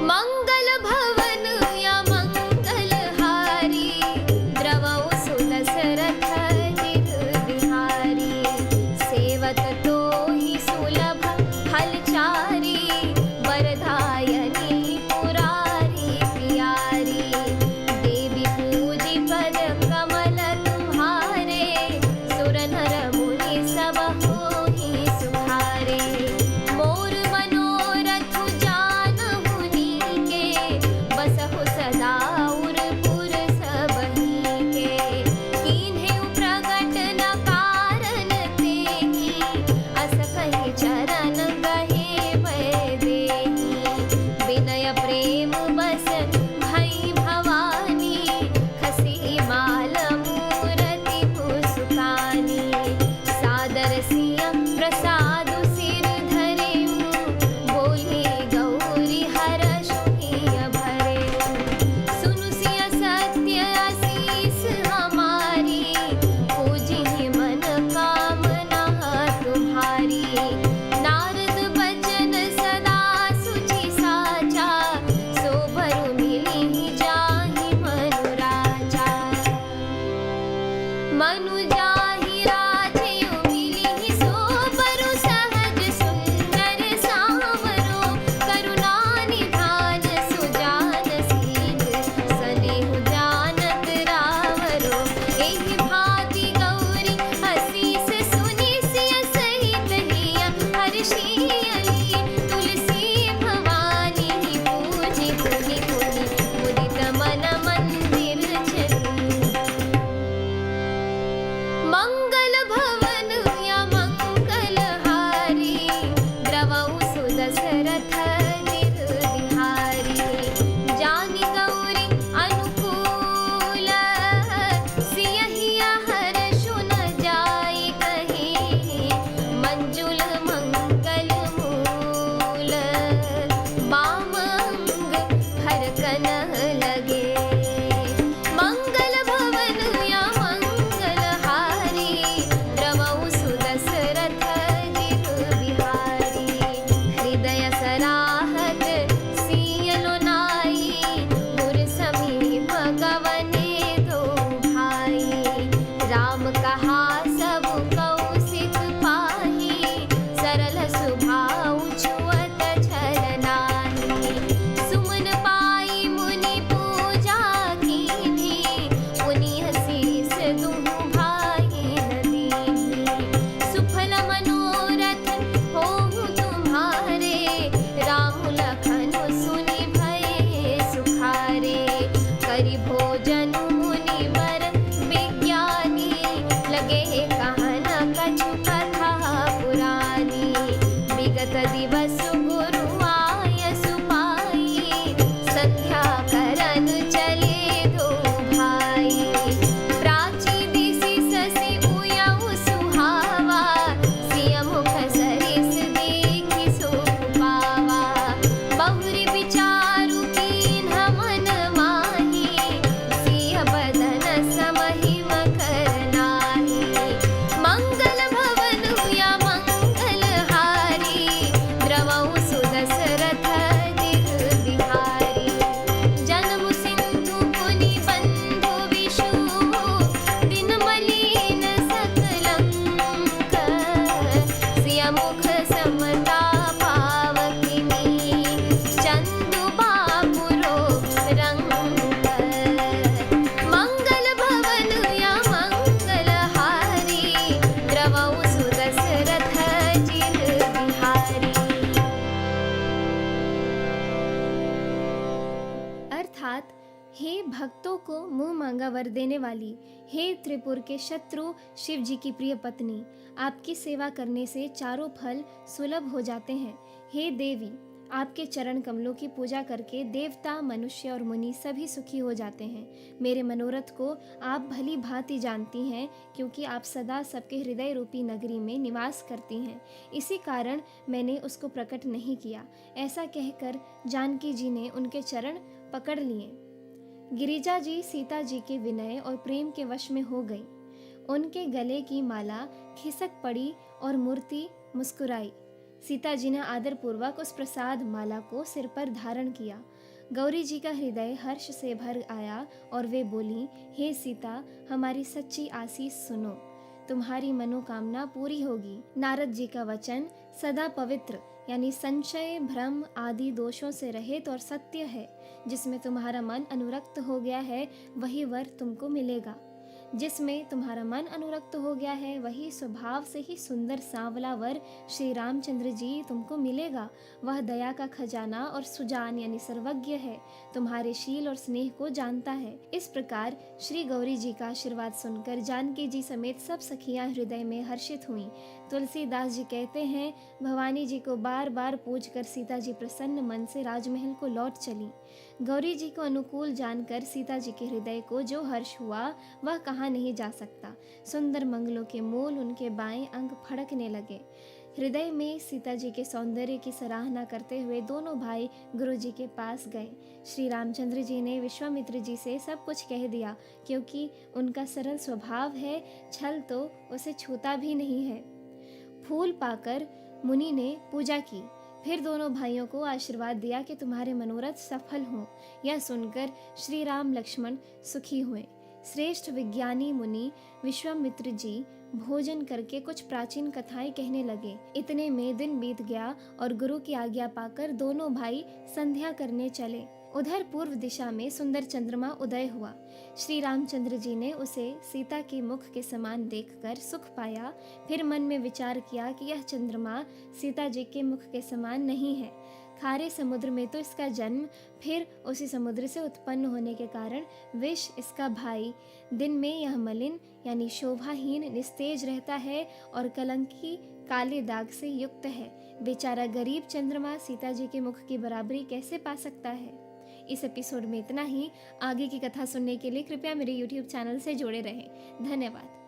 मंगल भवन या मंगलहारी, द्रवौ सुदशरथ बिहारी। सेवत तो ही सुलभ फलचारी, वरदायनी पुरारी प्यारी। देवी पूजी पद कमल तुम्हारे, सुर नर मुनि सब होहि सुखारे। मोर मनोरथ जानहु नीके, बसहु सदा उरपुर सबहि के। कीन्हेउ प्रगट न कारण तेहि, अस कहि चरण गहे भय देहि। विनय प्रेम बस भई भवानी, खसी माल मूरति मुस्कानी। सादर सिय प्रसादु सिर धरेउ, बोली गौरी हरषु हिय भरेउ। सुनु सिय सत्य आशीष हमारी, पूजिहि मन कामना तुम्हारी। नारद बचन सदा सुचि साचा, सोभरु मिलिहि जाहि मनु राजा। मनु जाहि राजयु मिलिहि सोबरु, सहज सुंदर सावरो। करुणा निधान सुजान शील, सनेहु जानत रावरो। एहि भांति गौरी असीस सुनि सिय सहित हिय हर्षियली। तुलसी भवानी पूजि पुनि पुनि, मुदित मन मंदिर चली। मंगल भवन या मंगलहारी, द्रवौ सुदशरथ बिहारी। जानि गौरी अनुकूल, सियहिया हरषु न जाई कहीं। मंजुल मंगल मूल, बाम अंग फरकन लगे। मंगल भवन या मंगलहारी, द्रवौ सुदशरथ बिहारी। हृदय सराहत सियलो नाई, गुर समीप गवने दो भाई। राम कहा सब कौशिक पाही, सरल सुभाउ छुअत छल नाही। सुमन पाई मुनि पूजा कीन्ही, पुनि शीस दुहु भाई न दीन्ही। सुफल मनोरथ होहु तुम्हारे, राम लखन सुनि भये सुखारे। करि भोजन मुनि वर विज्ञानी, लगे कहन कछु कथा पुरानी। विगत दिवस गुरु आयसु पाई, संध्या करन चले दो भाई। प्राची दिसि शशि उयउ सुहावा, सिय मुख सरिस देखि शोक पावा। बहुरि विचारु कीन्ह मन माही, सिय बदन समहि मकर नाही। मंगल भवन या मंगलहारी, द्रवौ सुदशरथ बिहारी। जन्म सिंधु पुनि बंधु विषु, दिन मलिन सकलंक। सिय मुख समता पावकिनी, चंदु बापुरो रंक। मंगल भवन या मंगलहारी, द्रवौ सुदशरथ बिहारी। अर्थात हे भक्तों को मुंह मांगा वर देने वाली, हे त्रिपुर के शत्रु शिव जी की प्रिय पत्नी, आपकी सेवा करने से चारों फल सुलभ हो जाते हैं। हे देवी, आपके चरण कमलों की पूजा करके देवता, मनुष्य और मुनि सभी सुखी हो जाते हैं। मेरे मनोरथ को आप भली भांति जानती हैं, क्योंकि आप सदा सबके हृदय रूपी नगरी में निवास करती हैं। इसी कारण मैंने उसको प्रकट नहीं किया। ऐसा कहकर जानकी जी ने उनके चरण पकड़ लिए। गिरिजा जी सीता जी के विनय और प्रेम के वश में हो गई। उनके गले की माला खिसक पड़ी और मूर्ति मुस्कुराई। सीता जी ने आदर पूर्वक उस प्रसाद माला को सिर पर धारण किया। गौरी जी का हृदय हर्ष से भर आया और वे बोली, हे सीता, हमारी सच्ची आशीष सुनो, तुम्हारी मनोकामना पूरी होगी। नारद जी का वचन सदा पवित्र यानी संशय, भ्रम आदि दोषों से रहित और सत्य है। जिसमें तुम्हारा मन अनुरक्त हो गया है वही वर तुमको मिलेगा। जिसमें तुम्हारा मन अनुरक्त हो गया है वही स्वभाव से ही सुंदर सांवला वर श्री रामचंद्र जी तुमको मिलेगा। वह दया का खजाना और सुजान यानी सर्वज्ञ है, तुम्हारे शील और स्नेह को जानता है। इस प्रकार श्री गौरी जी का आशीर्वाद सुनकर जानकी जी समेत सब सखियां हृदय में हर्षित हुईं। तुलसीदास जी कहते हैं, भवानी जी को बार बार पूज कर सीता जी प्रसन्न मन से राजमहल को लौट चली। गौरी जी को अनुकूल जानकर सीता जी के हृदय को जो हर्ष हुआ वह कहा नहीं जा सकता। सुंदर मंगलों के मूल उनके बाएं अंग फड़कने लगे। हृदय में सीता जी के सौंदर्य की सराहना करते हुए दोनों भाई गुरु जी के पास गए। श्री रामचंद्र जी ने विश्वामित्र जी से सब कुछ कह दिया, क्योंकि उनका सरल स्वभाव है, छल तो उसे छूता भी नहीं है। फूल पाकर मुनि ने पूजा की, फिर दोनों भाइयों को आशीर्वाद दिया कि तुम्हारे मनोरथ सफल हों। यह सुनकर श्री राम लक्ष्मण सुखी हुए। श्रेष्ठ विज्ञानी मुनि विश्वामित्र जी भोजन करके कुछ प्राचीन कथाएं कहने लगे। इतने में दिन बीत गया और गुरु की आज्ञा पाकर दोनों भाई संध्या करने चले। उधर पूर्व दिशा में सुंदर चंद्रमा उदय हुआ। श्री रामचंद्र जी ने उसे सीता के मुख के समान देखकर सुख पाया। फिर मन में विचार किया कि यह चंद्रमा सीता जी के मुख के समान नहीं है। खारे समुद्र में तो इसका जन्म, फिर उसी समुद्र से उत्पन्न होने के कारण विष इसका भाई। दिन में यह मलिन यानी शोभाहीन निस्तेज रहता है और कलंकी काले दाग से युक्त है। बेचारा गरीब चंद्रमा सीता जी के मुख की बराबरी कैसे पा सकता है। इस एपिसोड में इतना ही। आगे की कथा सुनने के लिए कृपया मेरे YouTube चैनल से जुड़े रहें। धन्यवाद।